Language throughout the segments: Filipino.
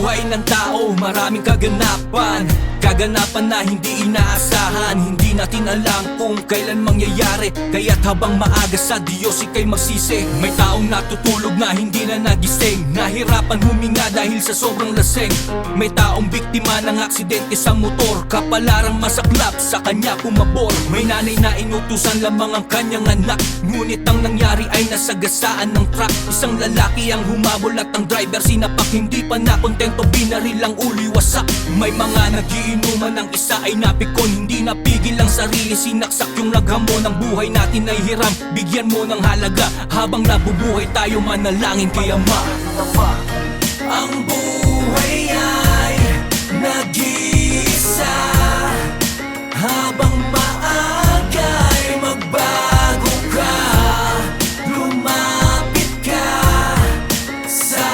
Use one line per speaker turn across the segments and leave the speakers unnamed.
buhay ng tao, maraming kaganapan. Kaganapan na hindi inaasahan. Hindi natin alam kung kailan mangyayari, kaya't habang maaga sa Diyos ika'y magsisi. May taong natutulog na hindi na nagising, nahirapan huminga dahil sa sobrang lasing. May taong biktima ng aksidente sa motor, kapalarang masaklap sa kanya pumabor. May nanay na inutusan lamang ang kanyang anak, ngunit ang nangyari ay nasagasaan ng truck. Isang lalaki ang humabol at ang driver sinapak. Hindi pa nakontento, binaril ang ulo'y wasak. May mga nagiinuman, ang isa ay napikon. Hindi napigil ang sarili, sinaksak yung naghamon. Ang buhay natin ay hiram, bigyan mo ng halaga. Habang nabubuhay tayo, manalangin kay Ama. Ang buhay ay nag-iisa, habang maaga ay magbago ka. Lumapit ka sa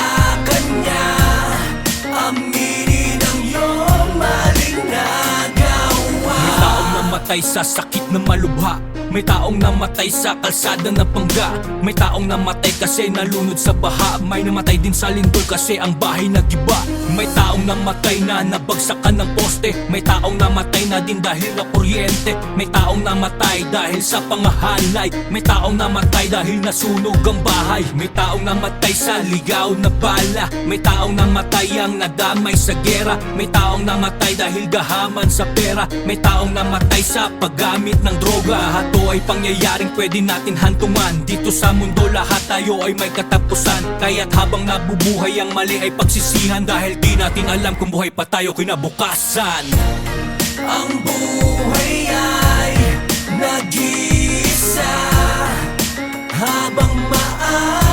Kanya, aminin ang iyong maling nagawa. May taong namatay sa sakit na malubha, may taong namatay sa kalsada na pangga. May taong namatay kasi nalunod sa baha. May namatay din sa lindol kasi ang bahay nagiba. May taong namatay na nabagsakan ng poste. May taong namatay na din dahil na kuryente. May taong namatay dahil sa pangahalay. May taong namatay dahil nasunog ang bahay. May taong namatay sa ligaw na bala. May taong namatay ang nadamay sa gera. May taong namatay dahil gahaman sa pera. May taong namatay sa paggamit ng droga. Ito ay pangyayaring pwede natin hantungan. Dito sa mundo lahat tayo ay may katapusan. Kaya't habang nabubuhay ang mali ay pagsisihan, dahil di natin alam kung buhay pa tayo kinabukasan. Ang buhay ay nag-iisa, habang maaari